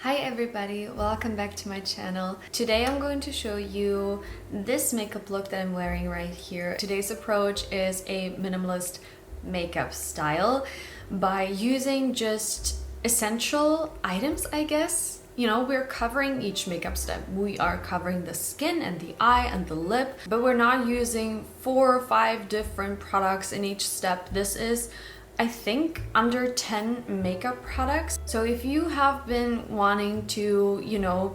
Hi everybody, welcome back to my channel. Today I'm going to show you this makeup look that I'm wearing right here. Today's approach is a minimalist makeup style by using just essential items, I guess. You know, we're covering each makeup step. We are covering the skin and the eye and the lip, but we're not using 4 or 5 different products in each step. This is, I think, under 10 makeup products. So if you have been wanting to,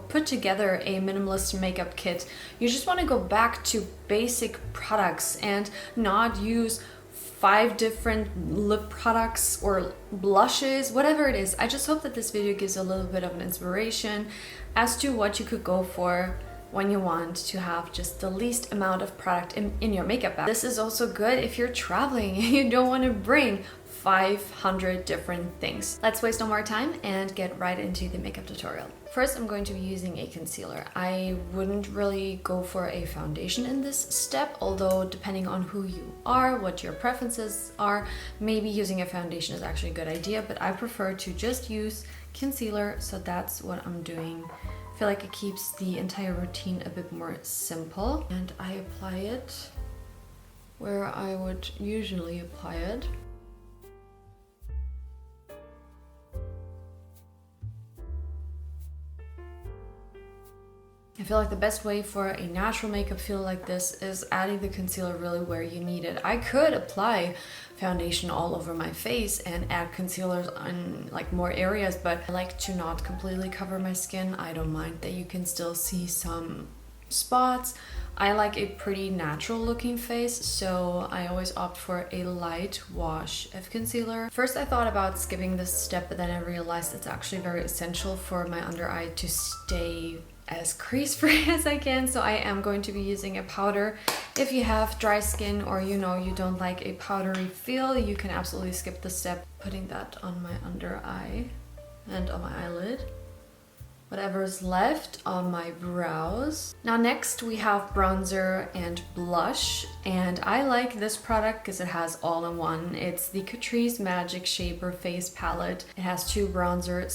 put together a minimalist makeup kit, you just want to go back to basic products and not use 5 different lip products or blushes, whatever it is. I just hope that this video gives a little bit of an inspiration as to what you could go for when you want to have just the least amount of product in your makeup bag. This is also good if you're traveling and you don't want to bring 500 different things. Let's waste no more time and get right into the makeup tutorial. First, I'm going to be using a concealer. I wouldn't really go for a foundation in this step, although depending on who you are, what your preferences are, maybe using a foundation is actually a good idea, but I prefer to just use concealer, so that's what I'm doing. I feel like it keeps the entire routine a bit more simple, and I apply it where I would usually apply it. I feel like the best way for a natural makeup feel like this is adding the concealer really where you need it. I could apply foundation all over my face and add concealers on like more areas, but I like to not completely cover my skin. I don't mind that you can still see some spots. I like a pretty natural looking face, so I always opt for a light wash of concealer. First I thought about skipping this step, but then I realized it's actually very essential for my under eye to stay as crease free as I can, so I am going to be using a powder. If you have dry skin or you don't like a powdery feel, you can absolutely skip the step. Putting that on my under eye and on my eyelid. Whatever's left on my brows. Now next we have bronzer and blush, and I like this product because it has all in one. It's the Catrice Magic Shaper Face Palette. It has 2 bronzer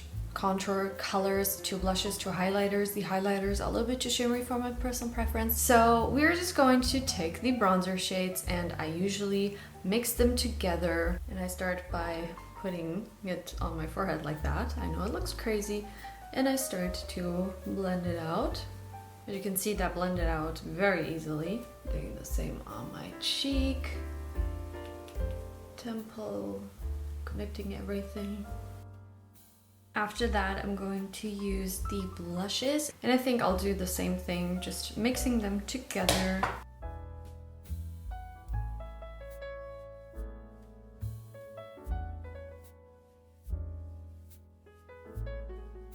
/ contour colors, 2 blushes, 2 highlighters. The highlighters are a little bit too shimmery for my personal preference. So we're just going to take the bronzer shades, and I usually mix them together. And I start by putting it on my forehead like that. I know it looks crazy. And I start to blend it out. As you can see, that blended out very easily. Doing the same on my cheek, temple, connecting everything. After that, I'm going to use the blushes, and I think I'll do the same thing, just mixing them together.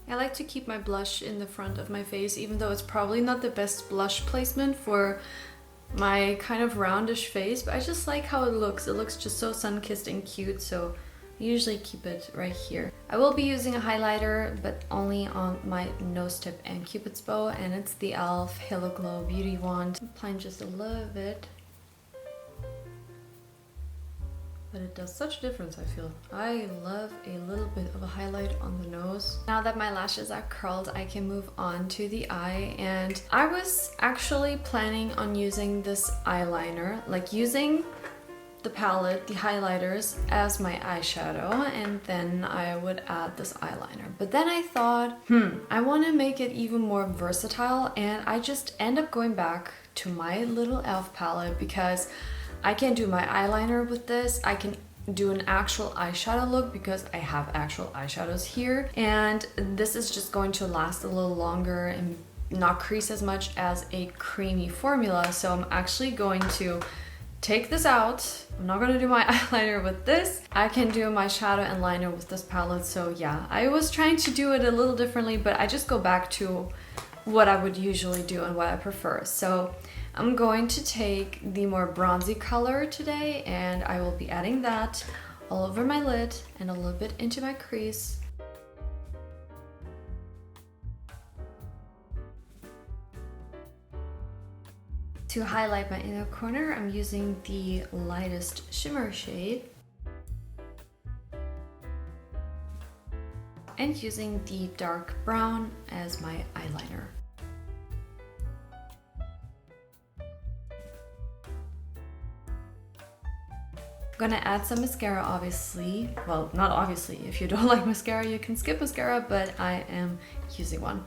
I like to keep my blush in the front of my face, even though it's probably not the best blush placement for my kind of roundish face, but I just like how it looks. It looks just so sun-kissed and cute, so I usually keep it right here. I will be using a highlighter, but only on my nose tip and cupid's bow, and it's the e.l.f. Halo Glow Beauty Wand. I'm applying just a little bit, but it does such a difference, I feel. I love a little bit of a highlight on the nose. Now that my lashes are curled, I can move on to the eye, and I was actually planning on using this eyeliner, like using the palette, the highlighters, as my eyeshadow, and then I would add this eyeliner. But then I thought, I want to make it even more versatile, and I just end up going back to my little e.l.f. palette because I can do my eyeliner with this. I can do an actual eyeshadow look because I have actual eyeshadows here, and this is just going to last a little longer and not crease as much as a creamy formula. So I'm actually going to take this out. I'm not gonna do my eyeliner with this. I can do my shadow and liner with this palette. So yeah, I was trying to do it a little differently, but I just go back to what I would usually do and what I prefer. So I'm going to take the more bronzy color today, and I will be adding that all over my lid and a little bit into my crease. To highlight my inner corner, I'm using the lightest shimmer shade. and using the dark brown as my eyeliner. I'm gonna add some mascara, obviously. Well, not obviously. If you don't like mascara, you can skip mascara, but I am using one.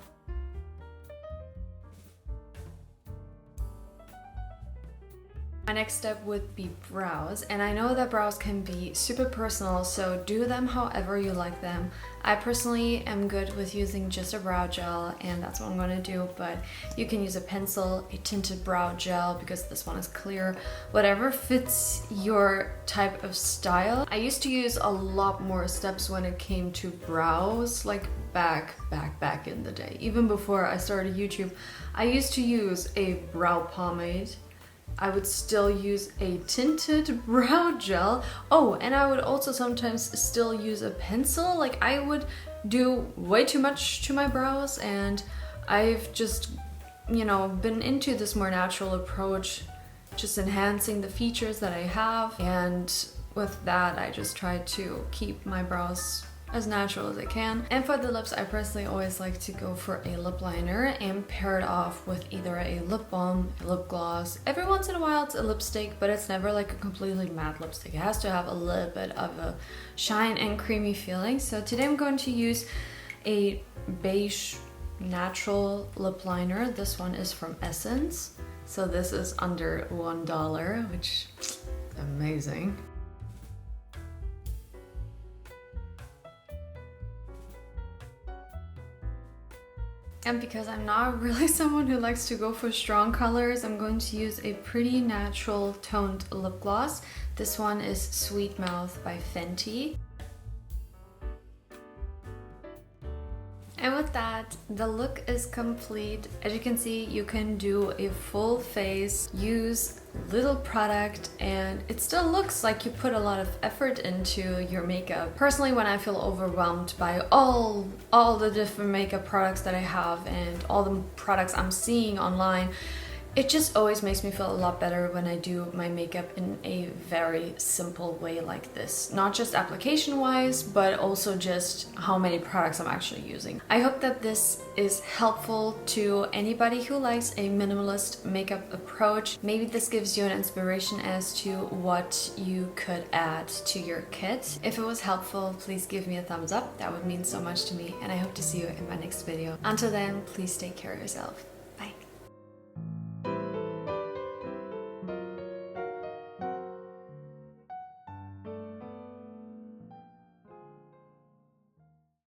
My next step would be brows, and I know that brows can be super personal, so do them however you like them. I personally am good with using just a brow gel, and that's what I'm going to do, but you can use a pencil, a tinted brow gel, because this one is clear, whatever fits your type of style. I used to use a lot more steps when it came to brows, like back in the day. Even before I started YouTube, I used to use a brow pomade. I would still use a tinted brow gel. Oh, and I would also sometimes still use a pencil. Like, I would do way too much to my brows, and I've just, you know, been into this more natural approach, just enhancing the features that I have. And with that, I just try to keep my brows as natural as I can. And for the lips, I personally always like to go for a lip liner and pair it off with either a lip balm, a lip gloss. Every once in a while it's a lipstick, but it's never like a completely matte lipstick. It has to have a little bit of a shine and creamy feeling. So today I'm going to use a beige natural lip liner. This one is from Essence. So this is under $1, which is amazing. And because I'm not really someone who likes to go for strong colors, I'm going to use a pretty natural toned lip gloss. This one is Sweet Mouth by Fenty. And with that, the look is complete. As you can see, you can do a full face, use little product, and it still looks like you put a lot of effort into your makeup. Personally, when I feel overwhelmed by all the different makeup products that I have and all the products I'm seeing online, it just always makes me feel a lot better when I do my makeup in a very simple way like this. Not just application wise, but also just how many products I'm actually using. I hope that this is helpful to anybody who likes a minimalist makeup approach. Maybe this gives you an inspiration as to what you could add to your kit. If it was helpful, please give me a thumbs up. That would mean so much to me, and I hope to see you in my next video. Until then, please take care of yourself. Bye.